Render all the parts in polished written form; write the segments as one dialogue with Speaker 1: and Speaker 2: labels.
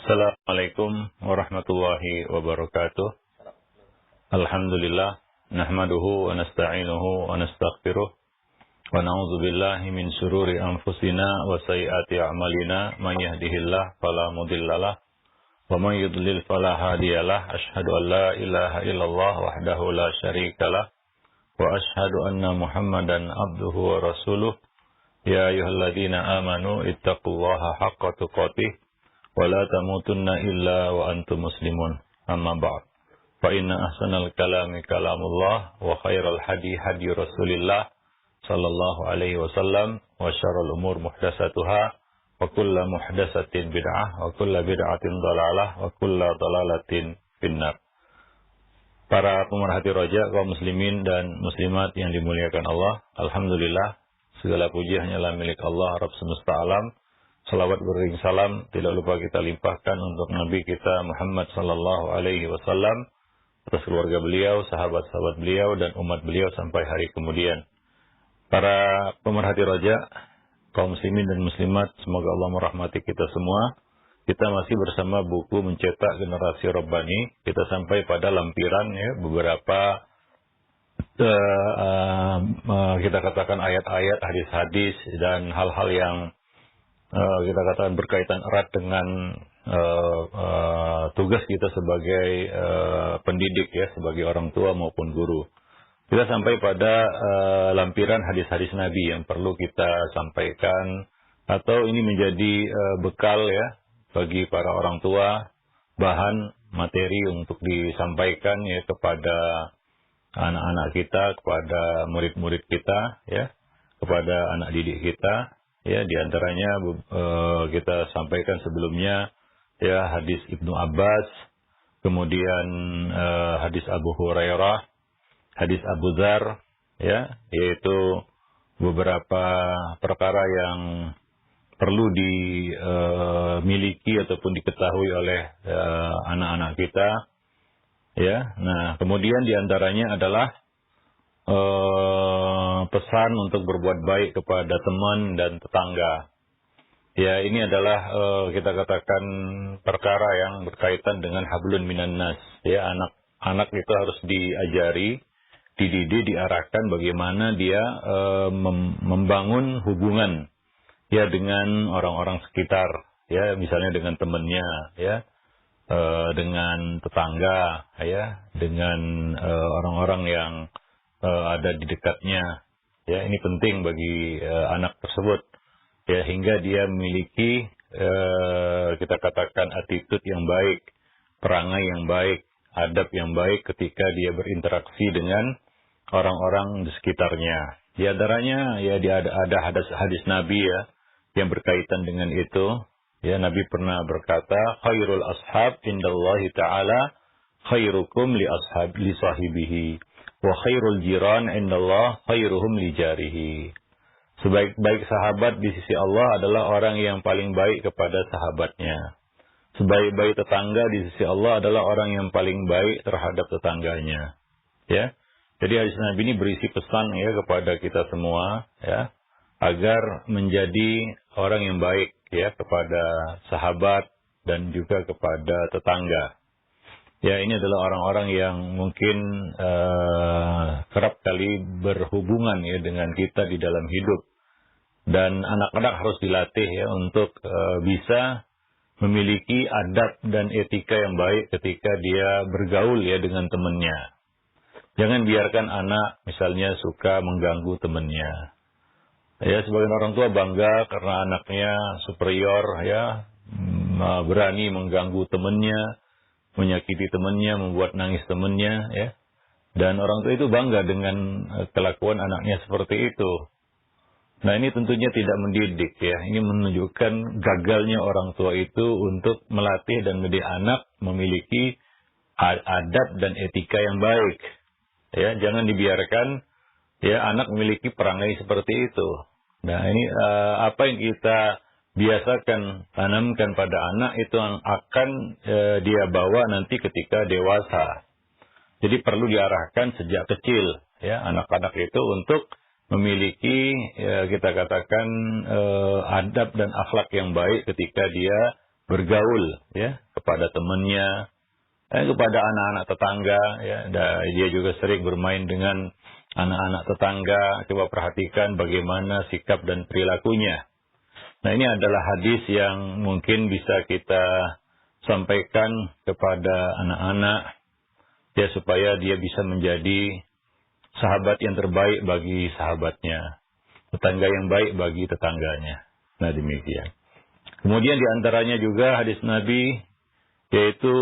Speaker 1: Assalamualaikum warahmatullahi wabarakatuh. Alhamdulillah, nahmaduhu wa nasta'inuhu wa nastaghfiruh wa na'udzu billahi min syururi anfusina wa sayyiati a'malina. Man yahdihillah fala mudhillalah wa man yudlil fala hadiyalah. Asyhadu an la ilaha illallah wahdahu la syarikalah wa asyhadu anna Muhammadan abduhu wa rasuluh. Ya ayyuhalladzina amanu ittaqullaha haqqa tuqatih wa la tamutunna illa wa antum muslimun. Amma ba'd. Fa inna ahsanal kalami kalamullah wa khairal hadi hadi Rasulillah sallallahu alaihi wasallam wa syarrul umur muhdatsatuha wa kullu muhdatsatin bid'ah wa kullu bid'atin dhalalah wa kullu dhalalatin finnar. Para pemerhati roja kaum muslimin dan muslimat yang dimuliakan Allah, alhamdulillah segala puji hanyalah milik Allah Rabb semesta alam. Salawat beriring salam tidak lupa kita limpahkan untuk Nabi kita Muhammad sallallahu alaihi wasallam, atas keluarga beliau, sahabat-sahabat beliau dan umat beliau sampai hari kemudian. Para pemerhati roja, kaum muslimin dan muslimat, semoga Allah merahmati kita semua. Kita masih bersama buku Mencetak Generasi Rabbani. Kita sampai pada lampiran ya, beberapa kita katakan ayat-ayat, hadis-hadis dan hal-hal yang kita katakan berkaitan erat dengan tugas kita sebagai pendidik ya, sebagai orang tua maupun guru. Kita sampai pada lampiran hadis-hadis Nabi yang perlu kita sampaikan, atau ini menjadi bekal ya bagi para orang tua, bahan materi untuk disampaikan ya kepada anak-anak kita, kepada murid-murid kita ya, kepada anak didik kita. Ya, diantaranya kita sampaikan sebelumnya ya hadis Ibnu Abbas, kemudian hadis Abu Hurairah, hadis Abu Dzar, ya, yaitu beberapa perkara yang perlu dimiliki ataupun diketahui oleh anak-anak kita. Ya, nah kemudian diantaranya adalah pesan untuk berbuat baik kepada teman dan tetangga. Ya, ini adalah kita katakan perkara yang berkaitan dengan hablun minan nas. Ya, anak itu harus diajari, dididik, diarahkan bagaimana dia membangun hubungan ya dengan orang-orang sekitar. Ya, misalnya dengan temannya, ya, dengan tetangga, ya, dengan orang-orang yang ada di dekatnya. Ya, ini penting bagi anak tersebut ya, hingga dia memiliki kita katakan attitude yang baik, perangai yang baik, adab yang baik ketika dia berinteraksi dengan orang-orang di sekitarnya. Di antaranya ya ada hadis Nabi ya yang berkaitan dengan itu. Ya, Nabi pernah berkata, khairul ashab indallahi ta'ala khairukum li sahibihi. Wa khairul jiran indallah khairuhum li jarihi. Sebaik-baik sahabat di sisi Allah adalah orang yang paling baik kepada sahabatnya. Sebaik-baik tetangga di sisi Allah adalah orang yang paling baik terhadap tetangganya. Ya. Jadi hadis Nabi ini berisi pesan ya kepada kita semua ya, agar menjadi orang yang baik ya kepada sahabat dan juga kepada tetangga. Ya, ini adalah orang-orang yang mungkin kerap kali berhubungan ya dengan kita di dalam hidup. Dan anak-anak harus dilatih ya untuk bisa memiliki adab dan etika yang baik ketika dia bergaul ya dengan temannya. Jangan biarkan anak misalnya suka mengganggu temannya. Ya, sebagian orang tua bangga karena anaknya superior ya, berani mengganggu temannya, menyakiti temannya, membuat nangis temannya, ya. Dan orang tua itu bangga dengan kelakuan anaknya seperti itu. Nah, ini tentunya tidak mendidik, ya. Ini menunjukkan gagalnya orang tua itu untuk melatih dan mendidik anak memiliki adab dan etika yang baik. Ya, jangan dibiarkan ya anak memiliki perangai seperti itu. Nah, ini apa yang kita biasakan tanamkan pada anak itu yang akan dia bawa nanti ketika dewasa. Jadi perlu diarahkan sejak kecil ya anak-anak itu untuk memiliki ya, kita katakan adab dan akhlak yang baik ketika dia bergaul ya kepada temannya, kepada anak-anak tetangga ya. Dia juga sering bermain dengan anak-anak tetangga. Coba perhatikan bagaimana sikap dan perilakunya. Nah, ini adalah hadis yang mungkin bisa kita sampaikan kepada anak-anak ya, supaya dia bisa menjadi sahabat yang terbaik bagi sahabatnya, tetangga yang baik bagi tetangganya. Nah, demikian. Kemudian diantaranya juga hadis Nabi, yaitu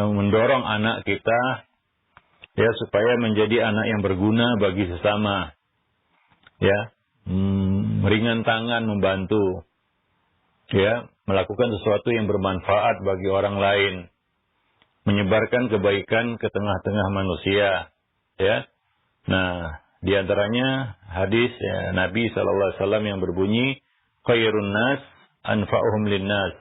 Speaker 1: mendorong anak kita ya supaya menjadi anak yang berguna bagi sesama. Ya, ringan tangan membantu. Ya, melakukan sesuatu yang bermanfaat bagi orang lain. Menyebarkan kebaikan ke tengah-tengah manusia. Ya. Nah, di antaranya hadis ya, Nabi SAW yang berbunyi, khairun nas anfa'uhum linnas.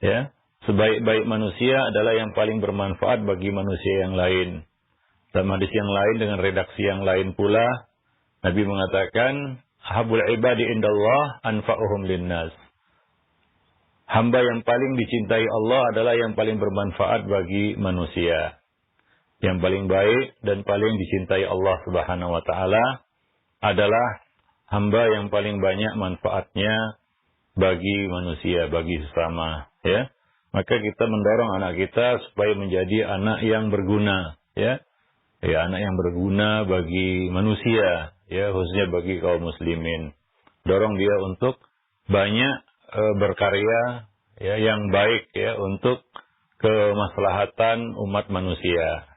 Speaker 1: Ya, sebaik-baik manusia adalah yang paling bermanfaat bagi manusia yang lain. Dalam hadis yang lain dengan redaksi yang lain pula, Nabi mengatakan, habul ibadi indallah anfa'uhum linnas. Hamba yang paling dicintai Allah adalah yang paling bermanfaat bagi manusia. Yang paling baik dan paling dicintai Allah Subhanahu wa taala adalah hamba yang paling banyak manfaatnya bagi manusia, bagi sesama, ya. Maka kita mendorong anak kita supaya menjadi anak yang berguna, ya. Ya, anak yang berguna bagi manusia, ya, khususnya bagi kaum muslimin. Dorong dia untuk banyak berkarya ya yang baik ya untuk kemaslahatan umat manusia.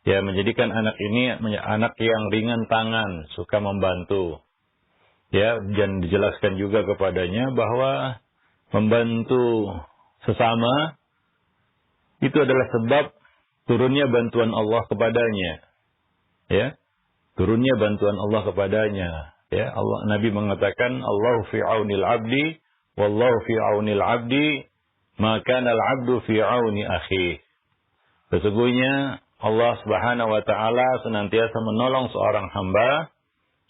Speaker 1: Ya, menjadikan anak ini anak yang ringan tangan, suka membantu. Ya, dan dijelaskan juga kepadanya bahwa membantu sesama itu adalah sebab turunnya bantuan Allah kepadanya. Ya, turunnya bantuan Allah kepadanya. Ya, Nabi mengatakan, Allahu fi aunil abdi wallahu fi aunil abdi, maka al-abdu fi auni akhi. Sesungguhnya Allah Subhanahu wa taala senantiasa menolong seorang hamba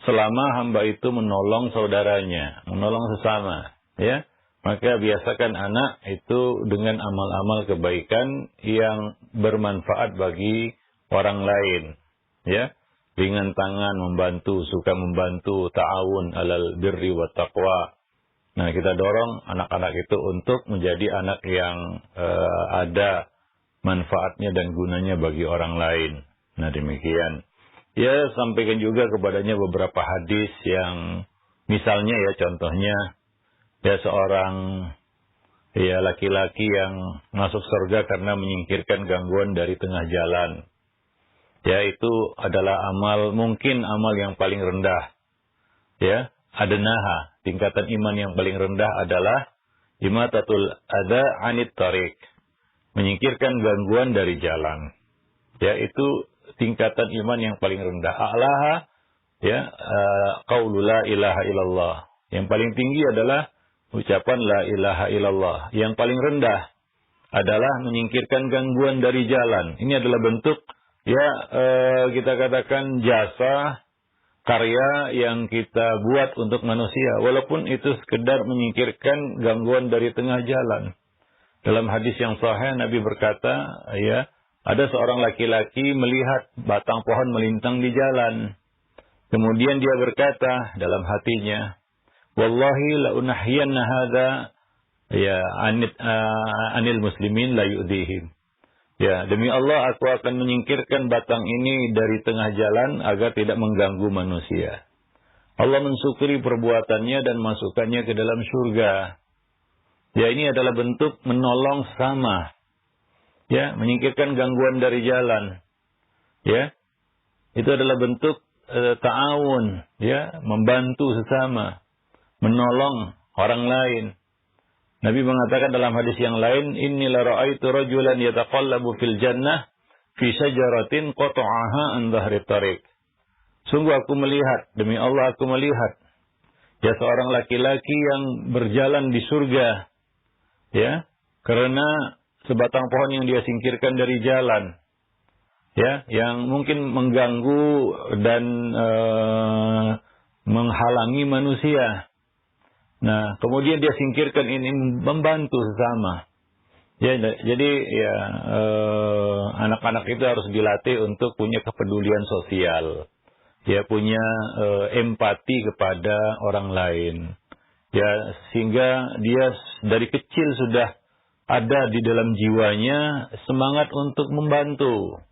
Speaker 1: selama hamba itu menolong saudaranya, menolong sesama, ya. Maka biasakan anak itu dengan amal-amal kebaikan yang bermanfaat bagi orang lain, ya. Ringan tangan membantu, suka membantu, ta'awun alal birri wa taqwa. Nah, kita dorong anak-anak itu untuk menjadi anak yang ada manfaatnya dan gunanya bagi orang lain. Nah, demikian. Ya, sampaikan juga kepadanya beberapa hadis yang misalnya ya, contohnya ya seorang ya laki-laki yang masuk surga karena menyingkirkan gangguan dari tengah jalan. Ya, itu adalah mungkin amal yang paling rendah. Ya, adnaha, tingkatan iman yang paling rendah adalah imatatul adza anit tariq, menyingkirkan gangguan dari jalan. Ya, itu tingkatan iman yang paling rendah. A'laha ya qaulu la ilaha illallah. Yang paling tinggi adalah ucapan la ilaha illallah. Yang paling rendah adalah menyingkirkan gangguan dari jalan. Ini adalah bentuk ya kita katakan jasa karya yang kita buat untuk manusia, walaupun itu sekedar menyingkirkan gangguan dari tengah jalan. Dalam hadis yang sahih Nabi berkata, ya, ada seorang laki-laki melihat batang pohon melintang di jalan. Kemudian dia berkata dalam hatinya, wallahi la unahyiyanna hadza ya anil muslimin la yu'dihim. Ya, demi Allah aku akan menyingkirkan batang ini dari tengah jalan agar tidak mengganggu manusia. Allah mensyukuri perbuatannya dan masukkannya ke dalam surga. Ya, ini adalah bentuk menolong sesama. Ya, menyingkirkan gangguan dari jalan. Ya, itu adalah bentuk ta'awun, ya, membantu sesama, menolong orang lain. Nabi mengatakan dalam hadis yang lain, inni la ra'aitu rajulan yataqallabu fil jannah fi syajaratin qata'aha an dhahri tariq. Sungguh aku melihat, demi Allah aku melihat, ya seorang laki-laki yang berjalan di surga, ya, karena sebatang pohon yang dia singkirkan dari jalan, ya, yang mungkin mengganggu dan menghalangi manusia. Nah, kemudian dia singkirkan ini, membantu sesama. Ya, jadi ya anak-anak itu harus dilatih untuk punya kepedulian sosial. Ya, punya empati kepada orang lain. Ya, sehingga dia dari kecil sudah ada di dalam jiwanya semangat untuk membantu.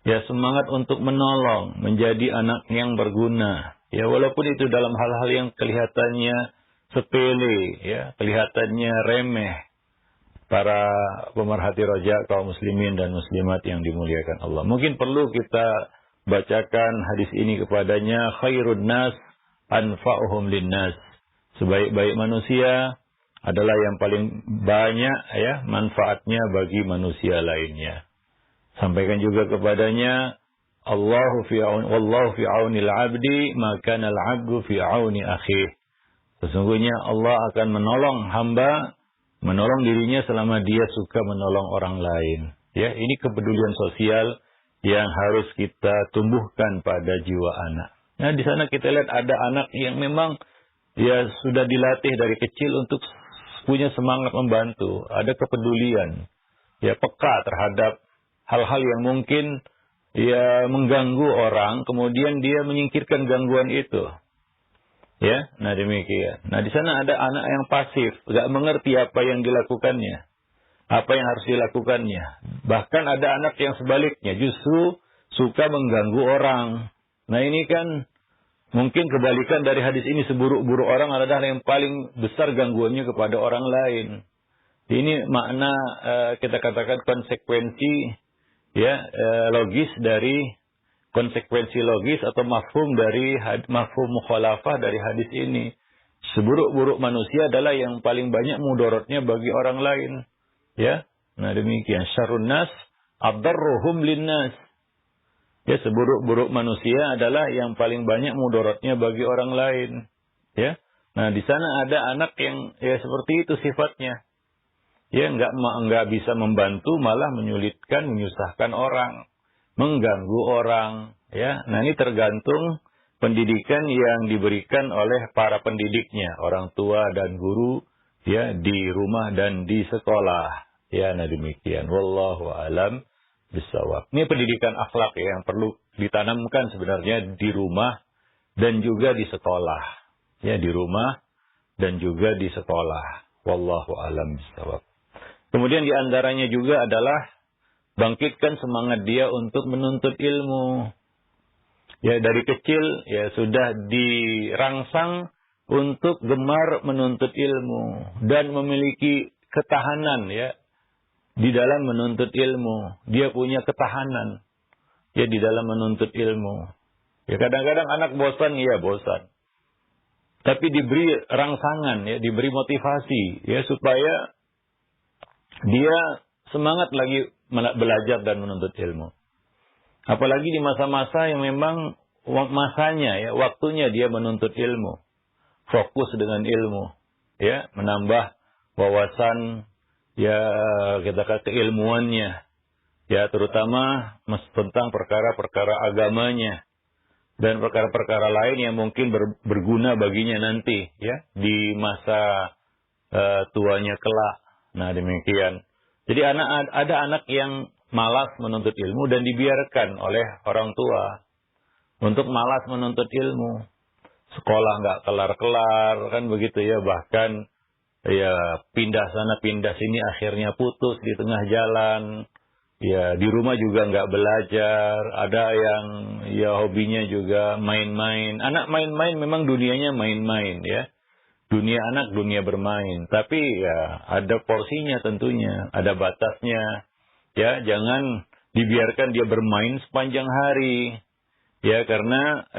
Speaker 1: Ya, semangat untuk menolong, menjadi anak yang berguna. Ya, walaupun itu dalam hal-hal yang kelihatannya sepele, ya, kelihatannya remeh. Para pemerhati roja kaum muslimin dan muslimat yang dimuliakan Allah. Mungkin perlu kita bacakan hadis ini kepadanya, khairun nas anfa'uhum linnas. Sebaik-baik manusia adalah yang paling banyak ya manfaatnya bagi manusia lainnya. Sampaikan juga kepadanya, wallahu fi aunil 'abdi ma kana al-'abdu fi auni akhih. Sesungguhnya Allah akan menolong hamba, menolong dirinya selama dia suka menolong orang lain. Ya, ini kepedulian sosial yang harus kita tumbuhkan pada jiwa anak. Nah, di sana kita lihat ada anak yang memang ya sudah dilatih dari kecil untuk punya semangat membantu, ada kepedulian, ya peka terhadap hal-hal yang mungkin ya mengganggu orang, kemudian dia menyingkirkan gangguan itu. Ya, nah demikian. Nah, di sana ada anak yang pasif, nggak mengerti apa yang dilakukannya, apa yang harus dilakukannya. Bahkan ada anak yang sebaliknya, justru suka mengganggu orang. Nah, ini kan mungkin kebalikan dari hadis ini, seburuk-buruk orang adalah yang paling besar gangguannya kepada orang lain. Ini makna kita katakan konsekuensi ya logis dari konsekuensi logis atau mafhum dari mafhum mukhalafah dari hadis ini. Seburuk-buruk manusia adalah yang paling banyak mudorotnya bagi orang lain. Ya, nah demikian. Syarrun nas adarruhum linnas. Ya, seburuk-buruk manusia adalah yang paling banyak mudorotnya bagi orang lain. Ya, nah di sana ada anak yang ya seperti itu sifatnya. Ya, enggak bisa membantu, malah menyulitkan, menyusahkan orang, mengganggu orang, ya. Nah, ini tergantung pendidikan yang diberikan oleh para pendidiknya, orang tua dan guru, ya, di rumah dan di sekolah. Ya, nah demikian. Wallahu a'lam bishawab. Ini pendidikan akhlak ya, yang perlu ditanamkan sebenarnya di rumah dan juga di sekolah. Ya, di rumah dan juga di sekolah. Wallahu a'lam bishawab. Kemudian di antaranya juga adalah bangkitkan semangat dia untuk menuntut ilmu. Ya, dari kecil ya sudah dirangsang untuk gemar menuntut ilmu dan memiliki ketahanan ya di dalam menuntut ilmu. Dia punya ketahanan ya di dalam menuntut ilmu. Ya, kadang-kadang anak bosan, ya bosan. Tapi diberi rangsangan ya, diberi motivasi ya supaya dia semangat lagi belajar dan menuntut ilmu. Apalagi di masa-masa yang memang masanya ya, waktunya dia menuntut ilmu. Fokus dengan ilmu, ya, menambah wawasan ya kita kata keilmuannya. Ya, terutama tentang perkara-perkara agamanya dan perkara-perkara lain yang mungkin berguna baginya nanti ya di masa tuanya kelak. Nah, demikian. Jadi ada anak yang malas menuntut ilmu dan dibiarkan oleh orang tua untuk malas menuntut ilmu. Sekolah nggak kelar-kelar, kan begitu ya. Bahkan ya pindah sana pindah sini, akhirnya putus di tengah jalan. Ya, di rumah juga nggak belajar. Ada yang ya hobinya juga main-main. Anak main-main memang dunianya main-main ya. Dunia anak, dunia bermain. Tapi ya ada porsinya tentunya, ada batasnya. Ya, jangan dibiarkan dia bermain sepanjang hari. Ya, karena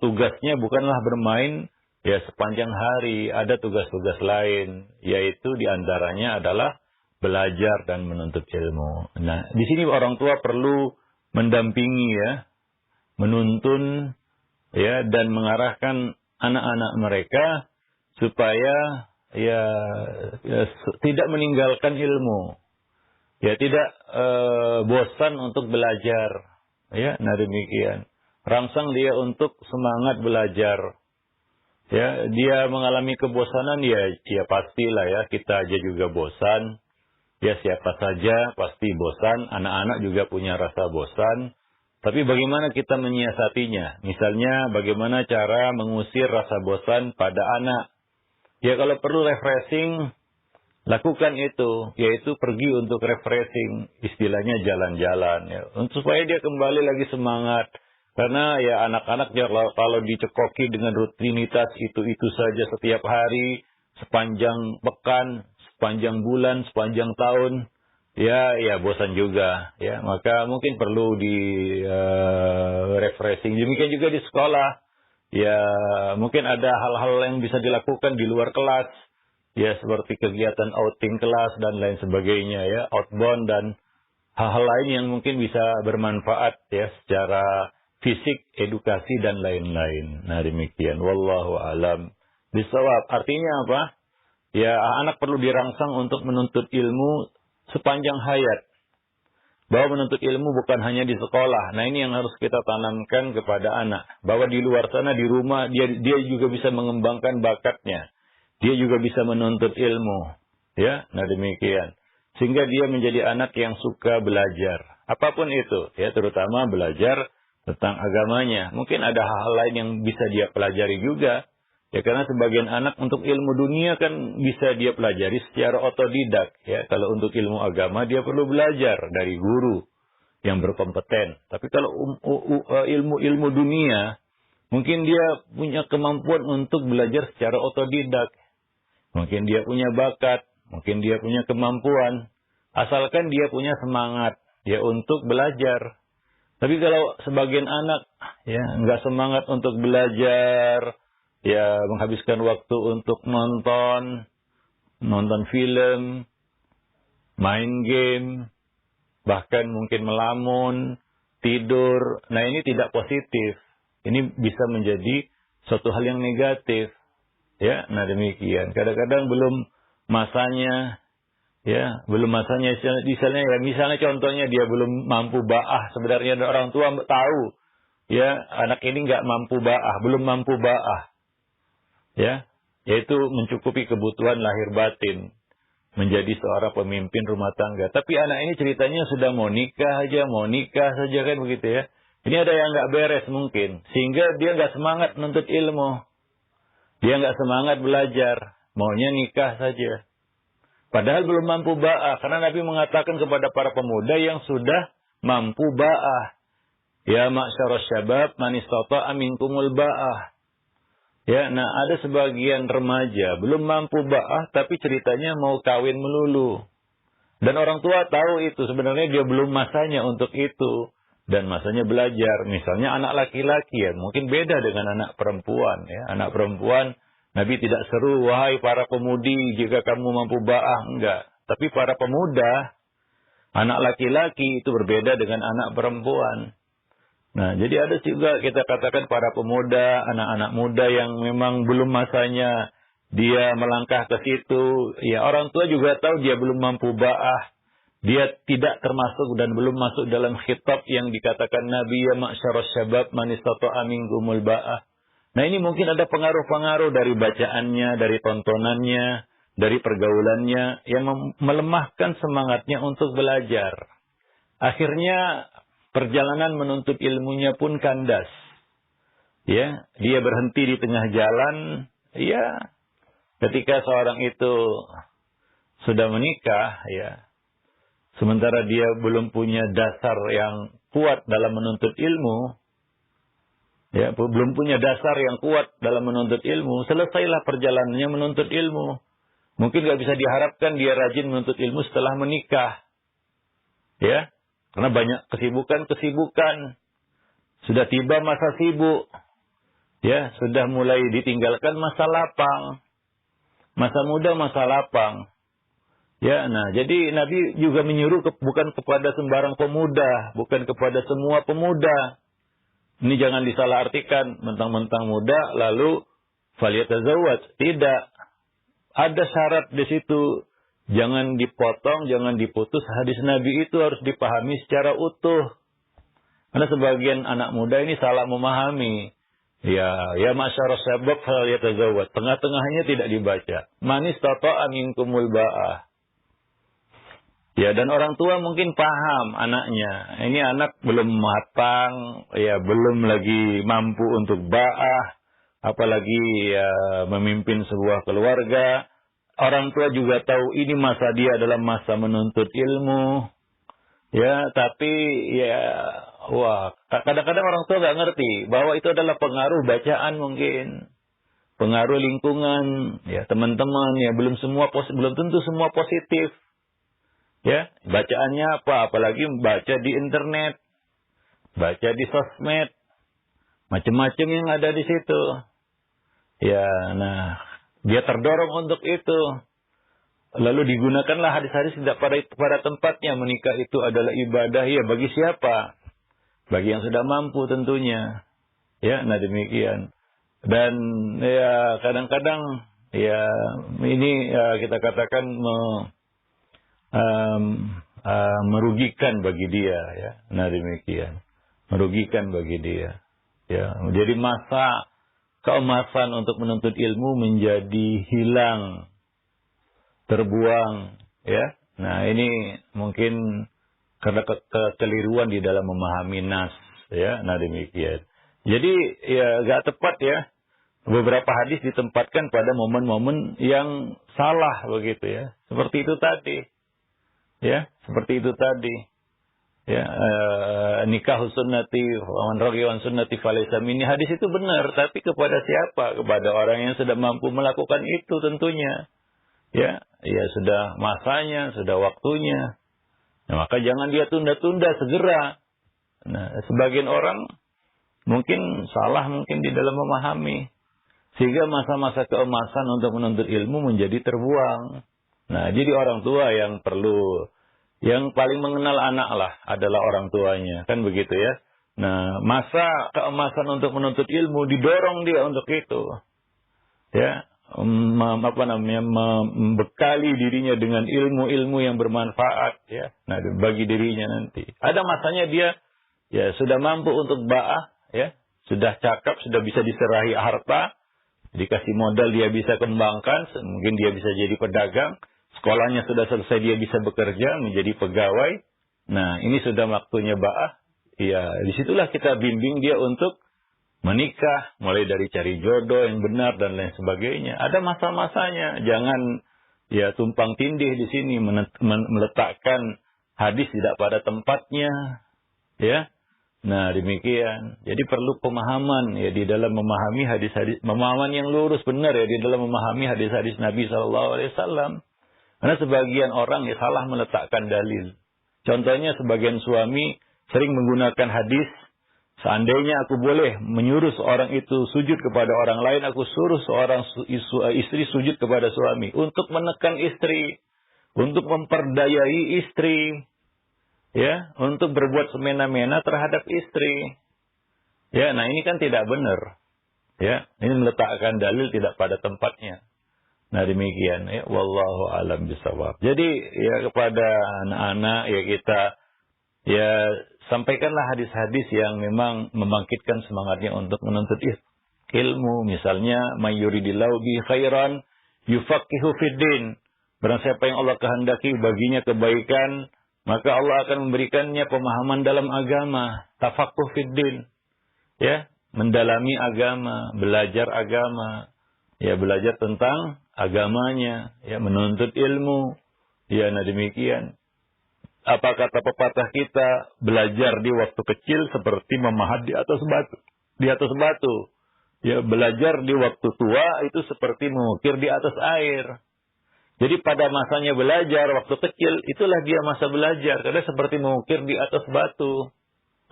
Speaker 1: tugasnya bukanlah bermain ya sepanjang hari. Ada tugas-tugas lain, yaitu diantaranya adalah belajar dan menuntut ilmu. Nah, di sini orang tua perlu mendampingi ya, menuntun ya dan mengarahkan anak-anak mereka supaya ya tidak meninggalkan ilmu. Ya, tidak bosan untuk belajar. Ya, nah demikian. Rangsang dia untuk semangat belajar. Ya, dia mengalami kebosanan, ya pastilah ya, kita aja juga bosan. Ya, siapa saja pasti bosan, anak-anak juga punya rasa bosan. Tapi bagaimana kita menyiasatinya? Misalnya, bagaimana cara mengusir rasa bosan pada anak? Ya, kalau perlu refreshing, lakukan itu, yaitu pergi untuk refreshing, istilahnya jalan-jalan, ya, supaya dia kembali lagi semangat. Karena ya anak-anak ya kalau dicekoki dengan rutinitas itu saja setiap hari, sepanjang pekan, sepanjang bulan, sepanjang tahun, ya bosan juga, ya. Maka mungkin perlu di refreshing. Demikian juga di sekolah, ya mungkin ada hal-hal yang bisa dilakukan di luar kelas. Ya, seperti kegiatan outing kelas dan lain sebagainya, ya, outbound dan hal-hal lain yang mungkin bisa bermanfaat, ya, secara fisik, edukasi dan lain-lain. Nah, demikian. Wallahu alam bisawab. Artinya apa? Ya, anak perlu dirangsang untuk menuntut ilmu sepanjang hayat. Bahwa menuntut ilmu bukan hanya di sekolah. Nah, ini yang harus kita tanamkan kepada anak. Bahwa di luar sana, di rumah, dia juga bisa mengembangkan bakatnya. Dia juga bisa menuntut ilmu. Ya, nah demikian. Sehingga dia menjadi anak yang suka belajar. Apapun itu, ya, terutama belajar tentang agamanya. Mungkin ada hal-hal lain yang bisa dia pelajari juga. Ya, karena sebagian anak untuk ilmu dunia kan bisa dia pelajari secara otodidak. Ya, kalau untuk ilmu agama dia perlu belajar dari guru yang berkompeten. Tapi kalau ilmu dunia, mungkin dia punya kemampuan untuk belajar secara otodidak. Mungkin dia punya bakat, mungkin dia punya kemampuan, asalkan dia punya semangat ya untuk belajar. Tapi kalau sebagian anak ya nggak semangat untuk belajar, ya menghabiskan waktu untuk nonton film, main game, bahkan mungkin melamun, tidur. Nah, ini tidak positif. Ini bisa menjadi suatu hal yang negatif. Ya, nah demikian. Kadang-kadang belum masanya, ya, belum masanya. Misalnya contohnya dia belum mampu ba'ah. Sebenarnya orang tua tahu, ya, anak ini nggak mampu ba'ah, belum mampu ba'ah, ya, yaitu mencukupi kebutuhan lahir batin, menjadi seorang pemimpin rumah tangga. Tapi anak ini ceritanya sudah mau nikah saja kan begitu ya. Ini ada yang nggak beres mungkin, sehingga dia nggak semangat menuntut ilmu. Dia nggak semangat belajar, maunya nikah saja. Padahal belum mampu ba'ah, karena Nabi mengatakan kepada para pemuda yang sudah mampu ba'ah, ya ma'syarus syabab man istata'a minkumul ba'ah. Ya, nah ada sebagian remaja belum mampu ba'ah, tapi ceritanya mau kawin melulu. Dan orang tua tahu itu, sebenarnya dia belum masanya untuk itu. Dan masanya belajar. Misalnya anak laki-laki ya, mungkin beda dengan anak perempuan. Ya. Anak perempuan, Nabi tidak seru, wahai para pemudi, jika kamu mampu ba'ah, enggak. Tapi para pemuda, anak laki-laki itu berbeda dengan anak perempuan. Nah, jadi ada juga kita katakan para pemuda, anak-anak muda yang memang belum masanya dia melangkah ke situ. Ya, orang tua juga tahu dia belum mampu ba'ah. Dia tidak termasuk dan belum masuk dalam khitab yang dikatakan Nabi ya ma'syarus syabab man istata'a minkumul ba'ah. Nah, ini mungkin ada pengaruh-pengaruh dari bacaannya, dari tontonannya, dari pergaulannya yang melemahkan semangatnya untuk belajar. Akhirnya perjalanan menuntut ilmunya pun kandas. Ya, dia berhenti di tengah jalan. Ya, ketika seorang itu sudah menikah, ya, sementara dia belum punya dasar yang kuat dalam menuntut ilmu, ya, belum punya dasar yang kuat dalam menuntut ilmu, selesailah perjalanannya menuntut ilmu. Mungkin nggak bisa diharapkan dia rajin menuntut ilmu setelah menikah, ya, karena banyak kesibukan. Sudah tiba masa sibuk, ya, sudah mulai ditinggalkan masa lapang, masa muda, masa lapang. Ya, nah, jadi Nabi juga menyuruh bukan kepada sembarang pemuda, bukan kepada semua pemuda. Ini jangan disalahartikan, mentang-mentang muda lalu falyatazawwaj. Tidak. Ada syarat di situ. Jangan dipotong, jangan diputus. Hadis Nabi itu harus dipahami secara utuh. Karena sebagian anak muda ini salah memahami. Ya masyarakat syabab hal yatazawwaj. Tengah-tengahnya tidak dibaca. Man istata'a minkumul ba'ah. Ya, dan orang tua mungkin paham anaknya. Ini anak belum matang, ya belum lagi mampu untuk ba'ah, apalagi ya memimpin sebuah keluarga. Orang tua juga tahu ini masa dia adalah masa menuntut ilmu. Ya, tapi ya wah, kadang-kadang orang tua nggak ngerti bahwa itu adalah pengaruh bacaan mungkin. Pengaruh lingkungan, ya teman-teman, ya belum tentu semua positif. Ya, bacaannya apa? Apalagi baca di internet, baca di sosmed, macam-macam yang ada di situ. Ya, nah, dia terdorong untuk itu. Lalu digunakanlah hadis-hadis tidak pada tempatnya. Menikah itu adalah ibadah, ya bagi siapa? Bagi yang sudah mampu tentunya. Ya, nah demikian. Dan ya kadang-kadang ya ini ya, kita katakan merugikan bagi dia, ya. Nah demikian, merugikan bagi dia. Ya, jadi masa keemasan untuk menuntut ilmu menjadi hilang, terbuang, ya. Nah ini mungkin karena kekeliruan di dalam memahami nas, ya. Nah demikian. Jadi ya gak tepat ya. Beberapa hadis ditempatkan pada momen-momen yang salah begitu ya. Seperti itu tadi. Ya, seperti itu tadi. Ya, nikah sunnati, man raghiba an sunnati falaysa minni. Hadis itu benar, tapi kepada siapa? Kepada orang yang sudah mampu melakukan itu tentunya. Ya, ya sudah masanya, sudah waktunya. Nah, maka jangan dia tunda-tunda, segera. Nah, sebagian orang mungkin salah mungkin di dalam memahami, sehingga masa-masa keemasan untuk menuntut ilmu menjadi terbuang. Nah, jadi orang tua yang paling mengenal anak lah adalah orang tuanya, kan begitu ya. Nah, masa keemasan untuk menuntut ilmu didorong dia untuk itu, ya, membekali dirinya dengan ilmu-ilmu yang bermanfaat, ya. Nah, bagi dirinya nanti. Ada masanya dia, ya, sudah mampu untuk ba'ah, ya, sudah cakap, sudah bisa diserahi harta, dikasih modal dia bisa kembangkan, mungkin dia bisa jadi pedagang. Sekolahnya sudah selesai, dia bisa bekerja, menjadi pegawai. Nah, ini sudah waktunya ba'ah. Ya, disitulah kita bimbing dia untuk menikah. Mulai dari cari jodoh yang benar dan lain sebagainya. Ada masa-masanya. Jangan ya tumpang tindih di sini. Meletakkan hadis tidak pada tempatnya. Ya. Nah, demikian. Jadi perlu pemahaman ya di dalam memahami hadis-hadis. Pemahaman yang lurus benar ya di dalam memahami hadis-hadis Nabi SAW. Karena sebagian orang ya salah meletakkan dalil. Contohnya sebagian suami sering menggunakan hadis, seandainya aku boleh menyuruh seorang itu sujud kepada orang lain, aku suruh seorang istri sujud kepada suami. Untuk menekan istri, untuk memperdayai istri, ya, untuk berbuat semena-mena terhadap istri. Ya, nah ini kan tidak benar. Ya, ini meletakkan dalil tidak pada tempatnya. Nah demikian ya, wallahu alam bisawab. Jadi ya kepada anak-anak ya kita ya sampaikanlah hadis-hadis yang memang membangkitkan semangatnya untuk menuntut ilmu. Misalnya may yuridillahu bi khairan yufaqihu fiddin. Barang siapa yang Allah kehendaki baginya kebaikan, maka Allah akan memberikannya pemahaman dalam agama, tafaqquh fiddin. Ya, mendalami agama, belajar agama. Ya, belajar tentang agamanya, ya, menuntut ilmu. Ya, nah demikian. Apa kata pepatah kita, belajar di waktu kecil seperti memahat di atas batu. Di atas batu. Ya, belajar di waktu tua itu seperti mengukir di atas air. Jadi pada masanya belajar, waktu kecil, itulah dia masa belajar. Karena seperti mengukir di atas batu.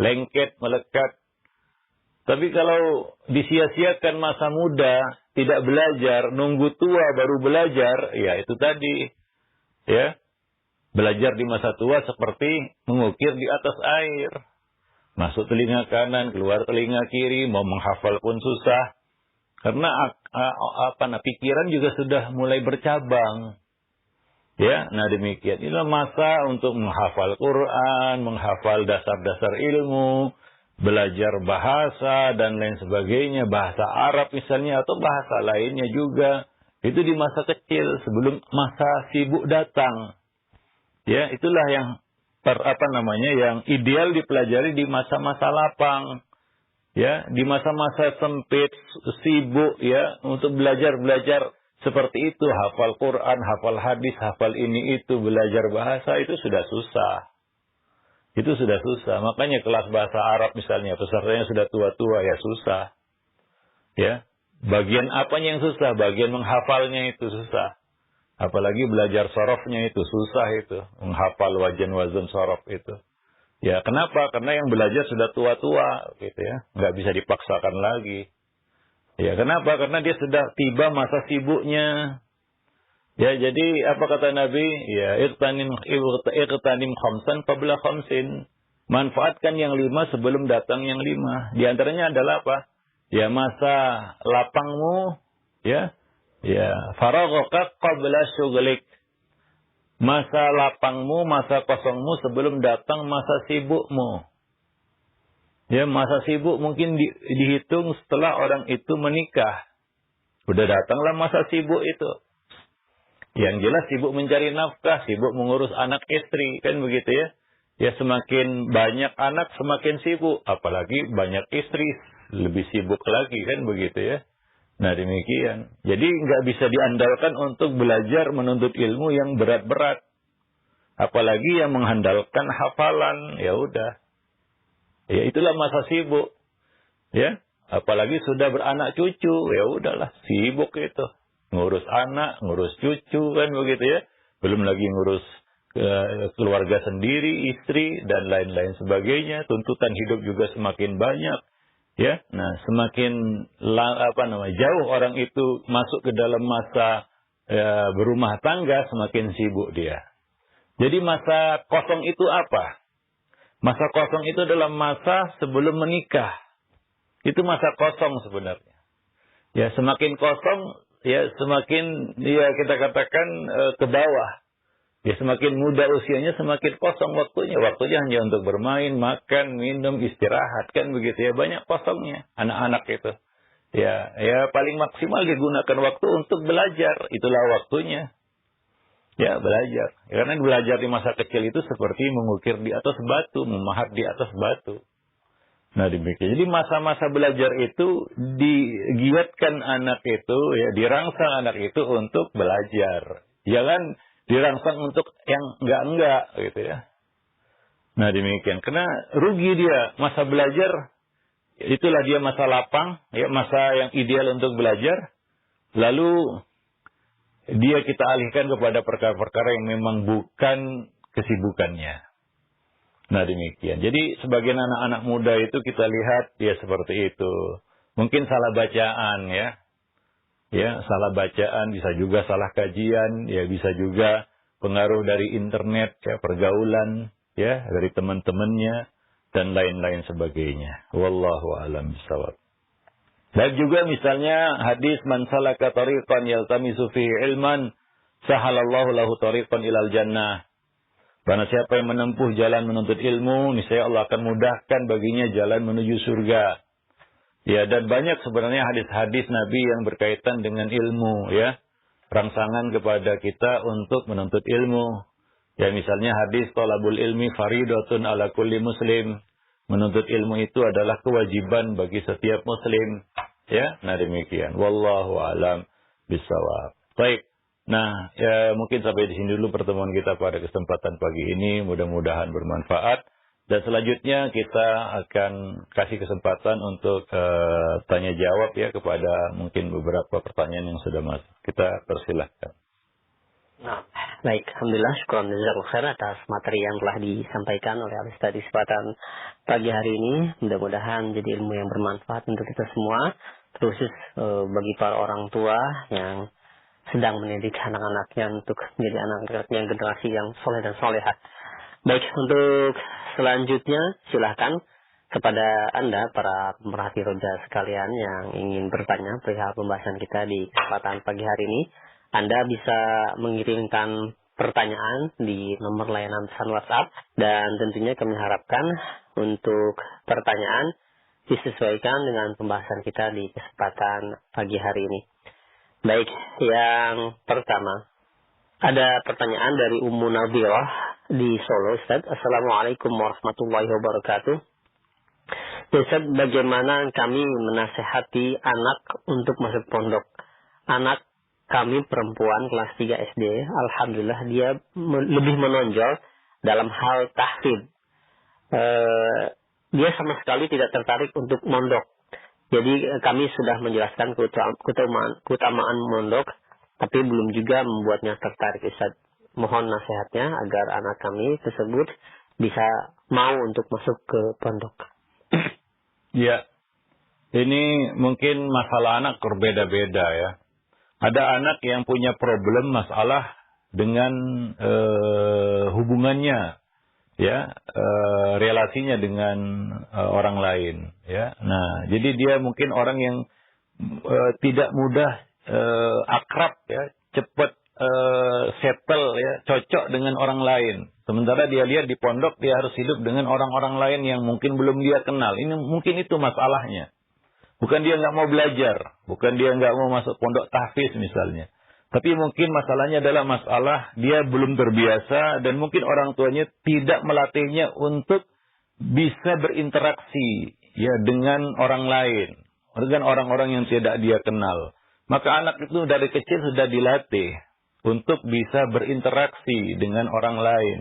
Speaker 1: Lengket, melekat. Tapi kalau disia-siakan masa muda, tidak belajar, nunggu tua baru belajar, ya itu tadi. Ya, belajar di masa tua seperti mengukir di atas air. Masuk telinga kanan, keluar telinga kiri, mau menghafal pun susah. Karena pikiran juga sudah mulai bercabang. Ya, nah demikian. Inilah masa untuk menghafal Quran, menghafal dasar-dasar ilmu. belajar bahasa dan lain sebagainya, bahasa Arab misalnya atau bahasa lainnya juga, itu di masa kecil sebelum masa sibuk datang. Ya, itulah yang yang ideal dipelajari di masa-masa lapang. Ya, di masa-masa sempit, sibuk ya, untuk belajar seperti itu, hafal Quran, hafal hadis, hafal ini itu, belajar bahasa itu sudah susah. Itu sudah susah. Makanya kelas bahasa Arab misalnya, pesertanya sudah tua-tua, ya susah. Ya, bagian apanya yang susah? Bagian menghafalnya itu susah. Apalagi belajar sorofnya itu susah itu, menghafal wazan sorof itu. Ya, kenapa? Karena yang belajar sudah tua-tua, gitu ya, nggak bisa dipaksakan lagi. Ya, kenapa? Karena dia sudah tiba masa sibuknya. Ya, jadi apa kata Nabi? Ya, iqtanim khamsan qabla khamsin. Manfaatkan yang 5 sebelum datang yang 5. Di antaranya adalah apa? Ya, masa lapangmu, ya. Ya, faraghaka qabla syughlik. Masa lapangmu, masa kosongmu sebelum datang masa sibukmu. Ya, masa sibuk mungkin dihitung setelah orang itu menikah. Udah datanglah masa sibuk itu. Yang jelas sibuk mencari nafkah, sibuk mengurus anak istri, kan begitu ya. Ya, semakin banyak anak semakin sibuk, apalagi banyak istri lebih sibuk lagi, kan begitu ya. Nah, demikian. Jadi nggak bisa diandalkan untuk belajar menuntut ilmu yang berat-berat. Apalagi yang mengandalkan hafalan, ya udah. Ya, itulah masa sibuk. Ya, apalagi sudah beranak cucu, ya udahlah, sibuk itu. Ngurus anak, ngurus cucu, kan begitu ya. Belum lagi ngurus keluarga sendiri, istri, dan lain-lain sebagainya. Tuntutan hidup juga semakin banyak. Ya, nah semakin jauh orang itu masuk ke dalam masa berumah tangga, semakin sibuk dia. Jadi masa kosong itu apa? Masa kosong itu adalah masa sebelum menikah. Itu masa kosong sebenarnya. Ya, semakin kosong, ya semakin ya kita katakan ke bawah. Ya, semakin muda usianya semakin kosong waktunya. Waktunya hanya untuk bermain, makan, minum, istirahat, kan begitu ya. Banyak kosongnya anak-anak itu. Ya paling maksimal digunakan waktu untuk belajar. Itulah waktunya. Ya, belajar. Ya, karena belajar di masa kecil itu seperti mengukir di atas batu, memahat di atas batu. Nah, demikian. Jadi masa-masa belajar itu digiatkan anak itu, ya, dirangsang anak itu untuk belajar. Jangan dirangsang untuk yang enggak-enggak, gitu ya. Nah, demikian. Karena rugi dia masa belajar, itulah dia masa lapang, ya, masa yang ideal untuk belajar. Lalu dia kita alihkan kepada perkara-perkara yang memang bukan kesibukannya. Nah, demikian. Jadi sebagian anak-anak muda itu kita lihat ya seperti itu. Mungkin salah bacaan ya. Ya, salah bacaan, bisa juga salah kajian, ya bisa juga pengaruh dari internet, ya pergaulan, ya dari teman-temannya dan lain-lain sebagainya. Wallahu a'lam bishawab. Dan juga misalnya hadis man salaka tariqan yaltamisu fihi ilman sahalallahu lahu tariqan ilal jannah. Karena siapa yang menempuh jalan menuntut ilmu, niscaya Allah akan mudahkan baginya jalan menuju surga. Ya, dan banyak sebenarnya hadis-hadis Nabi yang berkaitan dengan ilmu, ya. Rangsangan kepada kita untuk menuntut ilmu. Ya, misalnya hadis talabul ilmi faridatun ala kulli muslim. Menuntut ilmu itu adalah kewajiban bagi setiap muslim. Ya, nah demikian. Wallahu a'lam bishawab. Baik. Nah, ya mungkin sampai di sini dulu pertemuan kita pada kesempatan pagi ini. Mudah-mudahan bermanfaat. Dan selanjutnya kita akan kasih kesempatan untuk tanya jawab ya kepada mungkin beberapa pertanyaan yang sudah masuk. Kita persilahkan.
Speaker 2: Nah, baik, alhamdulillah, syukur jazakallahu khairan atas materi yang telah disampaikan oleh Al-Ustaz di kesempatan pagi hari ini. Mudah-mudahan jadi ilmu yang bermanfaat untuk kita semua, terkhusus bagi para orang tua yang sedang mendidik anak-anaknya untuk menjadi anak-anaknya generasi yang soleh dan soleha. Baik, untuk selanjutnya silahkan kepada Anda para pemerhati roja sekalian yang ingin bertanya perihal pembahasan kita di kesempatan pagi hari ini. Anda bisa mengirimkan pertanyaan di nomor layanan pesan WhatsApp, dan tentunya kami harapkan untuk pertanyaan disesuaikan dengan pembahasan kita di kesempatan pagi hari ini. Baik, yang pertama, ada pertanyaan dari Ummu Nadhirah di Solo, Ustaz. Assalamualaikum warahmatullahi wabarakatuh. Ustaz, bagaimana kami menasehati anak untuk masuk pondok? Anak kami perempuan kelas 3 SD, alhamdulillah dia lebih menonjol dalam hal tahfidz. Dia sama sekali tidak tertarik untuk mondok. Jadi kami sudah menjelaskan keutamaan mondok, tapi belum juga membuatnya tertarik, Ustaz. Mohon nasihatnya agar anak kami tersebut bisa mau untuk masuk ke pondok.
Speaker 1: Ya, ini mungkin masalah anak berbeda-beda ya. Ada anak yang punya problem masalah dengan hubungannya, ya, relasinya dengan orang lain, ya. Nah, jadi dia mungkin orang yang tidak mudah akrab, ya, cepat settle, ya, cocok dengan orang lain. Sementara dia lihat di pondok dia harus hidup dengan orang-orang lain yang mungkin belum dia kenal. Ini mungkin itu masalahnya. Bukan dia nggak mau belajar, bukan dia nggak mau masuk pondok tahfiz misalnya. Tapi mungkin masalahnya adalah masalah dia belum terbiasa dan mungkin orang tuanya tidak melatihnya untuk bisa berinteraksi, ya, dengan orang lain, dengan orang-orang yang tidak dia kenal. Maka anak itu dari kecil sudah dilatih untuk bisa berinteraksi dengan orang lain,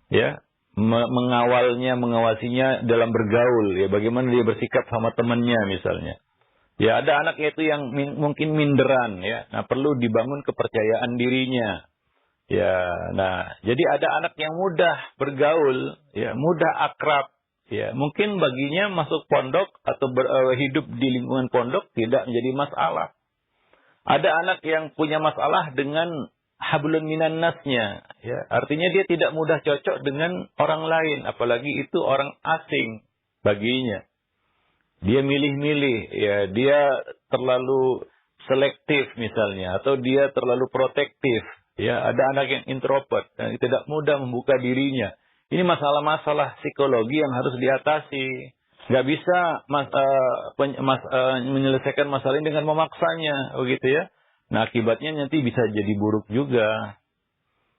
Speaker 1: ya, mengawasinya dalam bergaul, ya, bagaimana dia bersikap sama temannya misalnya. Ya, ada anak itu yang mungkin minderan, ya. Nah, perlu dibangun kepercayaan dirinya. Ya, nah, jadi ada anak yang mudah bergaul, ya, mudah akrab, ya. Mungkin baginya masuk pondok atau hidup di lingkungan pondok tidak menjadi masalah. Ada anak yang punya masalah dengan hablun minan nasnya, ya. Artinya dia tidak mudah cocok dengan orang lain, apalagi itu orang asing baginya. Dia milih-milih, ya, dia terlalu selektif misalnya, atau dia terlalu protektif, ya. Ada anak yang introvert dan tidak mudah membuka dirinya. Ini masalah-masalah psikologi yang harus diatasi. Nggak bisa menyelesaikan masalah ini dengan memaksanya, begitu ya. Nah, akibatnya nanti bisa jadi buruk juga.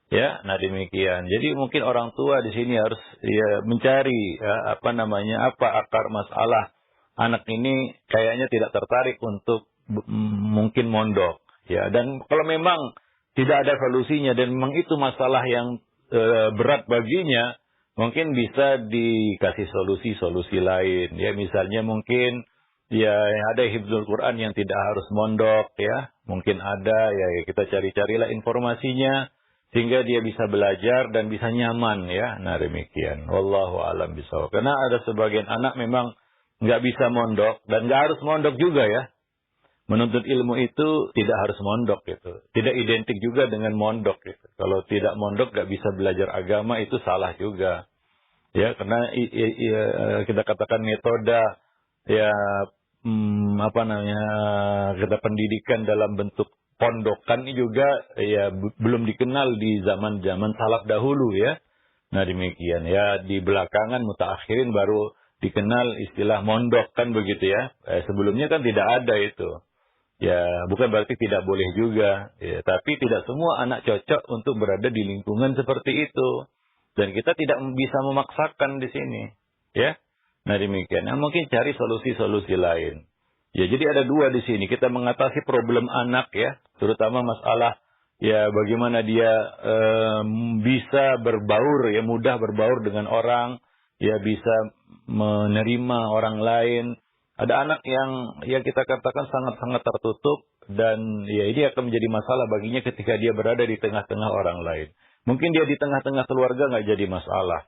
Speaker 1: Ya, nah demikian. Jadi mungkin orang tua di sini harus, ya, mencari, ya, apa akar masalah. Anak ini kayaknya tidak tertarik untuk mungkin mondok, ya. Dan kalau memang tidak ada solusinya dan memang itu masalah yang berat baginya, mungkin bisa dikasih solusi-solusi lain, ya. Misalnya mungkin, ya, ada hifdzul Quran yang tidak harus mondok, ya. Mungkin ada, ya, kita cari-carilah informasinya sehingga dia bisa belajar dan bisa nyaman, ya. Nah, demikian. Wallahu a'lam bishawab. Karena ada sebagian anak memang nggak bisa mondok dan nggak harus mondok juga, ya. Menuntut ilmu itu tidak harus mondok, gitu. Tidak identik juga dengan mondok, gitu. Kalau tidak mondok nggak bisa belajar agama itu salah juga, ya. Karena kita katakan metode, ya, kita pendidikan dalam bentuk pondokan ini juga, ya, belum dikenal di zaman salaf dahulu, ya. Nah, demikian, ya. Di belakangan mutaakhirin baru dikenal istilah mondok, kan begitu, ya. Sebelumnya kan tidak ada itu. Ya, bukan berarti tidak boleh juga, ya, tapi tidak semua anak cocok untuk berada di lingkungan seperti itu. Dan kita tidak bisa memaksakan di sini, ya. Nah, demikian. Nah, mungkin cari solusi-solusi lain. Ya, jadi ada dua di sini. Kita mengatasi problem anak, ya, terutama masalah, ya, bagaimana dia bisa berbaur, ya, mudah berbaur dengan orang, ya, bisa menerima orang lain. Ada anak yang, ya, kita katakan sangat-sangat tertutup dan, ya, ini akan menjadi masalah baginya ketika dia berada di tengah-tengah orang lain. Mungkin dia di tengah-tengah keluarga nggak jadi masalah.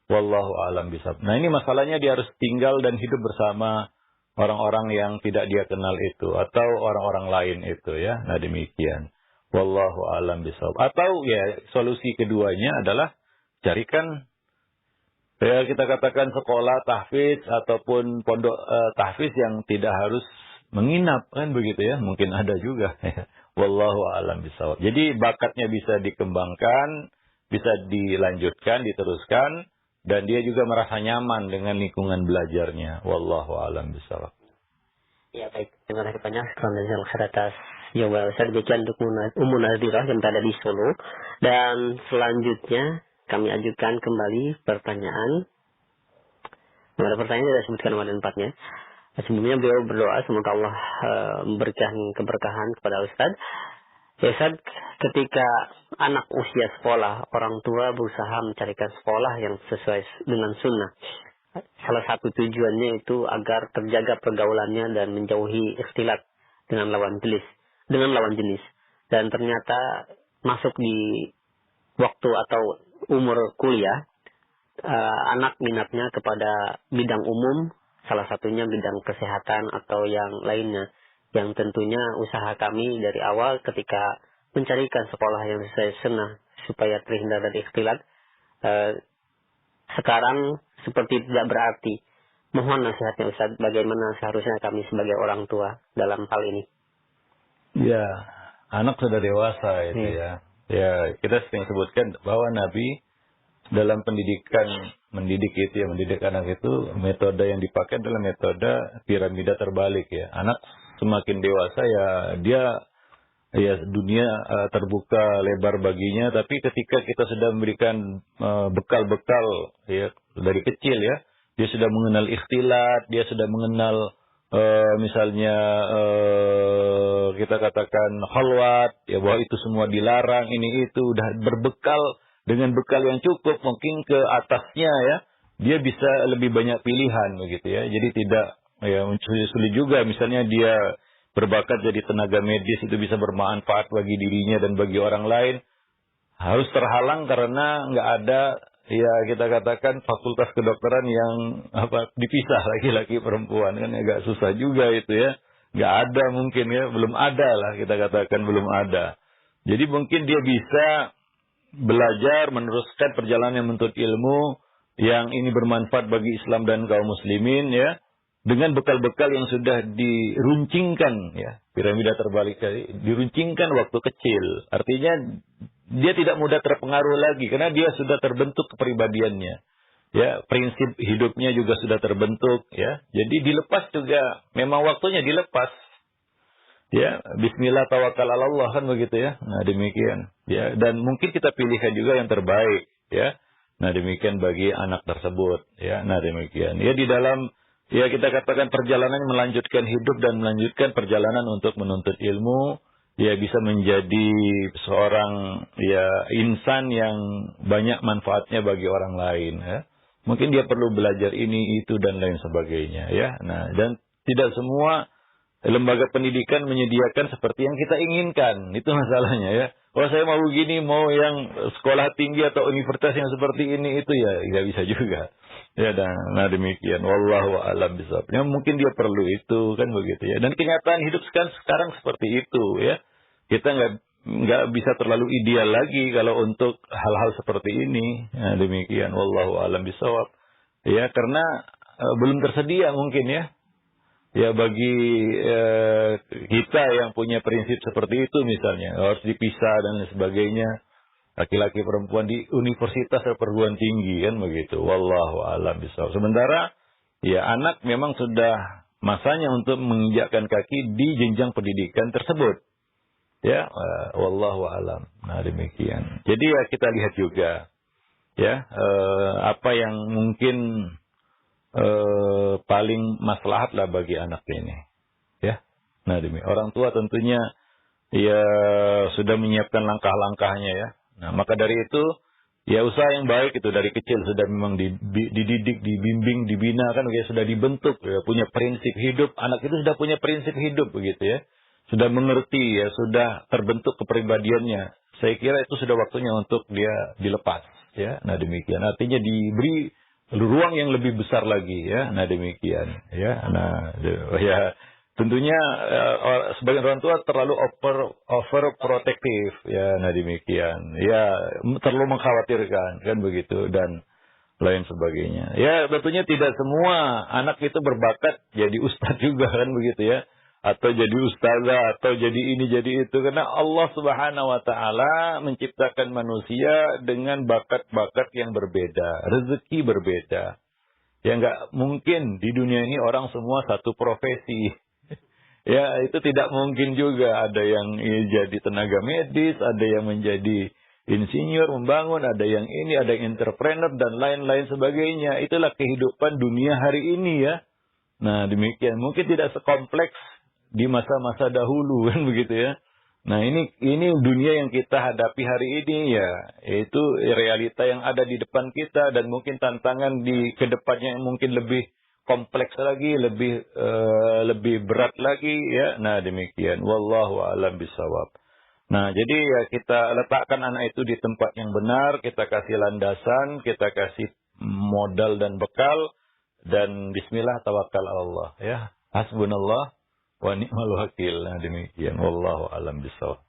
Speaker 1: Wallahu a'lam bishawab. Nah, ini masalahnya dia harus tinggal dan hidup bersama orang-orang yang tidak dia kenal itu atau orang-orang lain itu, ya. Nah, demikian. Wallahu a'lam bishawab. Atau, ya, solusi keduanya adalah carikan, ya, kita katakan sekolah tahfiz ataupun pondok tahfiz yang tidak harus menginap, kan begitu, ya. Mungkin ada juga. Wallahu a'lam bishawab. Jadi bakatnya bisa dikembangkan, bisa dilanjutkan, diteruskan, dan dia juga merasa nyaman dengan lingkungan belajarnya. Wallahu a'lam bishawab.
Speaker 2: Ya baik, terima kasih banyak Sekolah atas jawaban Ustaz. Demikian untuk Ummu Nazirah yang berada di Solo. Dan selanjutnya kami ajukan kembali pertanyaan. Ada pertanyaan yang disebutkan nomor 4-nya. Sebelumnya beliau berdoa semoga Allah memberikan keberkahan kepada Ustaz. Ya Ustaz, ketika anak usia sekolah, orang tua berusaha mencarikan sekolah yang sesuai dengan sunnah. Salah satu tujuannya itu agar terjaga pergaulannya dan menjauhi ikhtilat dengan lawan jenis. Dan ternyata masuk di waktu atau umur kuliah, anak minatnya kepada bidang umum, salah satunya bidang kesehatan atau yang lainnya. Yang tentunya usaha kami dari awal ketika mencarikan sekolah yang sesuai sunnah supaya terhindar dari ikhtilat, sekarang seperti tidak berarti. Mohon nasihatnya Ustaz, bagaimana seharusnya kami sebagai orang tua dalam hal ini?
Speaker 1: Ya, anak sudah dewasa itu ya. Ya, kita sering sebutkan bahwa Nabi dalam mendidik anak itu, metode yang dipakai adalah metode piramida terbalik ya. Anak semakin dewasa ya dunia terbuka lebar baginya, tapi ketika kita sudah memberikan bekal-bekal ya dari kecil ya, dia sudah mengenal ikhtilat, dia sudah mengenal misalnya kita katakan khalwat ya, bahwa itu semua dilarang, ini itu udah berbekal. Dengan bekal yang cukup, mungkin ke atasnya ya, dia bisa lebih banyak pilihan begitu ya. Jadi tidak ya sulit juga, misalnya dia berbakat jadi tenaga medis, itu bisa bermanfaat bagi dirinya dan bagi orang lain. Harus terhalang karena nggak ada ya kita katakan fakultas kedokteran yang dipisah laki-laki perempuan, kan agak susah juga itu ya. Nggak ada mungkin ya, belum ada lah kita katakan, belum ada. Jadi mungkin dia bisa belajar, meneruskan perjalanan menuntut ilmu yang ini bermanfaat bagi Islam dan kaum muslimin ya, dengan bekal-bekal yang sudah diruncingkan ya, piramida terbalik tadi diruncingkan waktu kecil. Artinya dia tidak mudah terpengaruh lagi karena dia sudah terbentuk kepribadiannya. Ya, prinsip hidupnya juga sudah terbentuk ya. Jadi dilepas juga, memang waktunya dilepas. Ya, bismillah tawakal ala Allah kan begitu ya. Nah, demikian. Ya, dan mungkin kita pilihkan juga yang terbaik, ya. Nah, demikian bagi anak tersebut, ya. Nah, demikian. Ya, di dalam ya kita katakan perjalanan melanjutkan hidup dan melanjutkan perjalanan untuk menuntut ilmu, ya bisa menjadi seorang ya insan yang banyak manfaatnya bagi orang lain, ya. Mungkin dia perlu belajar ini, itu dan lain sebagainya, ya. Nah, dan tidak semua lembaga pendidikan menyediakan seperti yang kita inginkan. Itu masalahnya ya. Kalau saya mau begini, mau yang sekolah tinggi atau universitas yang seperti ini, itu ya nggak bisa juga. Ya, nah demikian. Wallahu a'lam bishawab. Ya, mungkin dia perlu itu kan begitu ya. Dan kenyataan hidup sekarang seperti itu ya. Kita nggak bisa terlalu ideal lagi kalau untuk hal-hal seperti ini. Nah, demikian. Wallahu a'lam bishawab. Ya, karena belum tersedia mungkin ya. Ya bagi kita yang punya prinsip seperti itu misalnya, harus dipisah dan lain sebagainya, laki-laki perempuan di universitas atau perguruan tinggi kan begitu. Wallahu a'lam bishawab. Sementara ya anak memang sudah masanya untuk menginjakkan kaki di jenjang pendidikan tersebut. Ya, wallahu a'lam. Nah, demikian. Jadi ya kita lihat juga ya apa yang mungkin paling maslahat lah bagi anak ini, ya. Nah, demi orang tua tentunya ya sudah menyiapkan langkah-langkahnya ya. Nah, maka dari itu ya usaha yang baik itu dari kecil sudah memang dididik, dibimbing, dibina kan, ya sudah dibentuk, ya punya prinsip hidup. Anak itu sudah punya prinsip hidup begitu ya, sudah mengerti ya, sudah terbentuk kepribadiannya. Saya kira itu sudah waktunya untuk dia dilepas, ya. Nah, demikian. Artinya diberi ruang yang lebih besar lagi ya. Nah, demikian ya. Nah, ya tentunya sebagian orang tua terlalu overprotective ya. Nah, demikian ya, terlalu mengkhawatirkan kan begitu dan lain sebagainya. Ya, tentunya tidak semua anak itu berbakat jadi ustadz juga kan begitu ya. atau jadi ustazah, atau jadi ini, jadi itu. Karena Allah Subhanahu wa Ta'ala menciptakan manusia dengan bakat-bakat yang berbeda, rezeki berbeda. Ya nggak mungkin di dunia ini orang semua satu profesi. Ya itu tidak mungkin juga. Ada yang jadi tenaga medis, ada yang menjadi insinyur, membangun, ada yang ini, ada yang entrepreneur, dan lain-lain sebagainya. Itulah kehidupan dunia hari ini ya. Nah demikian. Mungkin tidak sekompleks di masa-masa dahulu kan begitu ya. Nah ini dunia yang kita hadapi hari ini ya. Itu realita yang ada di depan kita, dan mungkin tantangan di kedepannya yang mungkin lebih kompleks lagi, lebih berat lagi ya. Nah demikian. Wallahu a'lam bishawab. Nah jadi ya kita letakkan anak itu di tempat yang benar, kita kasih landasan, kita kasih modal dan bekal, dan bismillah tawakal Allah ya. Hasbunallah wa ni'mal wakil. Nah demikian. Wallahu a'lam bishawab.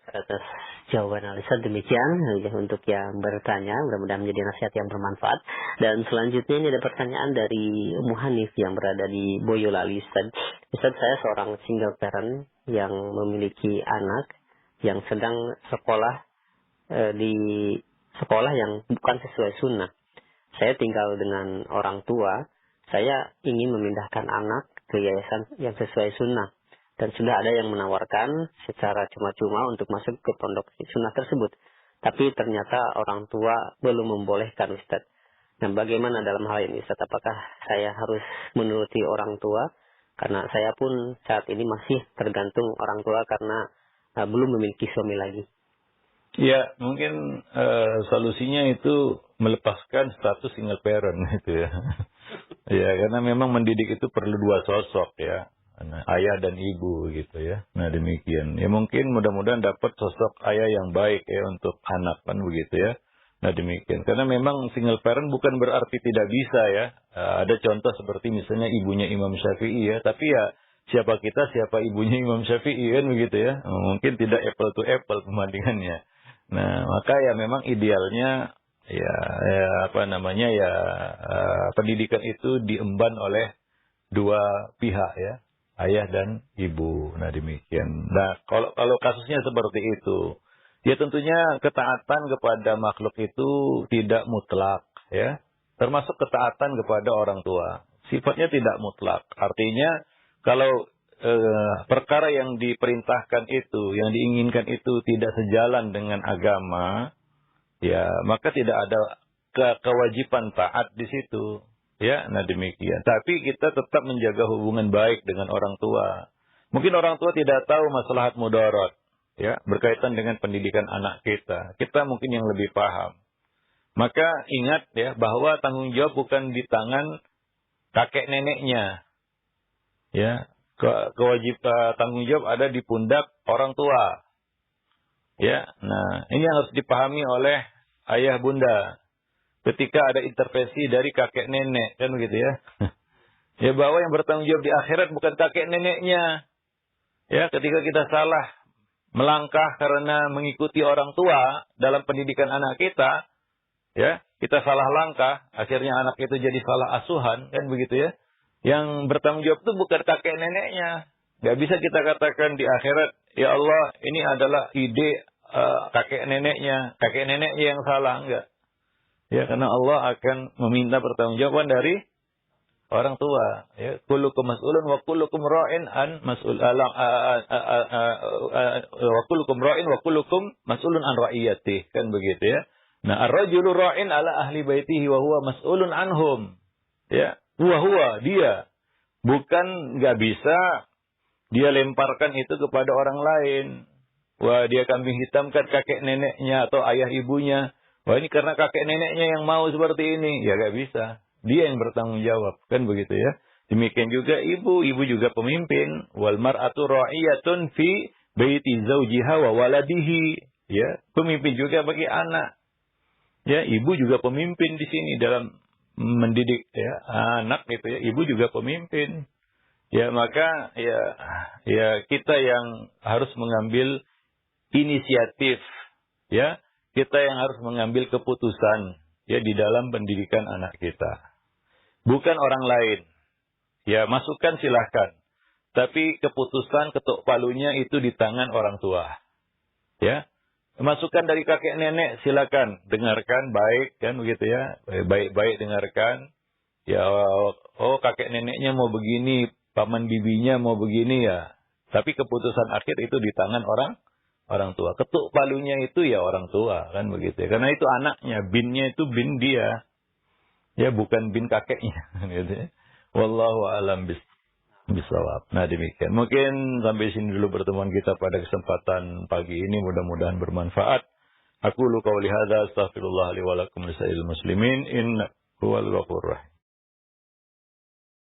Speaker 2: Atas jawaban Alisa demikian ya, untuk yang bertanya, mudah-mudahan menjadi nasihat yang bermanfaat. Dan selanjutnya ini ada pertanyaan dari Muhanif yang berada di Boyolali. Ustaz, saya seorang single parent yang memiliki anak yang sedang sekolah di sekolah yang bukan sesuai sunnah. Saya tinggal dengan orang tua. Saya ingin memindahkan anak ke yayasan yang sesuai sunnah. Dan sudah ada yang menawarkan secara cuma-cuma untuk masuk ke pondok sunnah tersebut. Tapi ternyata orang tua belum membolehkan, Ustaz. Nah, bagaimana dalam hal ini, Ustaz? Apakah saya harus menuruti orang tua? Karena saya pun saat ini masih tergantung orang tua karena belum memiliki suami lagi.
Speaker 1: Ya, mungkin solusinya itu melepaskan status single parent gitu ya. Ya, karena memang mendidik itu perlu dua sosok ya. Nah, ayah dan ibu gitu ya. Nah demikian. Ya mungkin mudah-mudahan dapat sosok ayah yang baik ya untuk anak kan begitu ya. Nah demikian. Karena memang single parent bukan berarti tidak bisa ya. Ada contoh seperti misalnya ibunya Imam Syafi'i ya. Tapi ya siapa kita, siapa ibunya Imam Syafi'i kan begitu ya. Mungkin tidak apple to apple perbandingannya. Nah maka ya memang idealnya ya pendidikan itu diemban oleh dua pihak ya. Ayah dan ibu. Nah demikian. Nah kalau kasusnya seperti itu, ya tentunya ketaatan kepada makhluk itu tidak mutlak, ya. Termasuk ketaatan kepada orang tua. Sifatnya tidak mutlak. Artinya kalau perkara yang diperintahkan itu, yang diinginkan itu tidak sejalan dengan agama, ya maka tidak ada kewajiban taat di situ. Ya, nah demikian. Tapi kita tetap menjaga hubungan baik dengan orang tua. Mungkin orang tua tidak tahu maslahat mudarat, ya, berkaitan dengan pendidikan anak kita. Kita mungkin yang lebih paham. Maka ingat ya bahwa tanggung jawab bukan di tangan kakek neneknya. Ya, kewajiban tanggung jawab ada di pundak orang tua. Ya, nah ini yang harus dipahami oleh ayah bunda. Ketika ada intervensi dari kakek nenek, kan begitu ya. Ya bahwa yang bertanggung jawab di akhirat bukan kakek neneknya. Ya, ketika kita salah melangkah karena mengikuti orang tua dalam pendidikan anak kita, ya, kita salah langkah, akhirnya anak itu jadi salah asuhan, kan begitu ya. Yang bertanggung jawab itu bukan kakek neneknya. Gak bisa kita katakan di akhirat, ya Allah, ini adalah ide kakek neneknya yang salah, enggak. Ya, karena Allah akan meminta pertanggungjawaban dari orang tua. Ya, kullukum mas'ulun wa kullukum ra'in an mas'ul wa kullukum ra'in wa kullukum mas'ulun an ra'iyatihi, kan begitu ya. Nah, ar-rajulu ra'in ala ahli baitihi wa huwa mas'ulun anhum. Ya, huwa dia. Bukan enggak bisa dia lemparkan itu kepada orang lain. Wah, dia kambing hitamkan kakek neneknya atau ayah ibunya. Wah ini karena kakek neneknya yang mau seperti ini. Ya gak bisa. Dia yang bertanggung jawab. Kan begitu ya. Demikian juga ibu. Ibu juga pemimpin. Wal mar'atu ra'iyatun fi baiti zawjiha wa waladihi. Ya. Pemimpin juga bagi anak. Ya. Ibu juga pemimpin di sini dalam mendidik ya anak gitu ya. Ibu juga pemimpin. Ya maka ya kita yang harus mengambil inisiatif. Ya. Kita yang harus mengambil keputusan ya di dalam pendidikan anak kita. Bukan orang lain. Ya, masukan silahkan. tapi keputusan ketuk palunya itu di tangan orang tua. Ya. Masukan dari kakek nenek silakan dengarkan baik kan begitu ya. Baik-baik dengarkan. Ya kakek neneknya mau begini, paman bibinya mau begini ya. Tapi keputusan akhir itu di tangan orang tua. Ketuk palunya itu ya orang tua kan begitu ya. Karena itu anaknya, binnya itu bin dia. Ya bukan bin kakeknya gitu ya. Wallahu a'lam bisawab. Nah demikian. Mungkin sampai sini dulu pertemuan kita pada kesempatan pagi ini. Mudah-mudahan bermanfaat. Aku lu qauli hadza astaghfirullah li wa lakum lisa'il muslimin innahu huwal ghafurur rahim.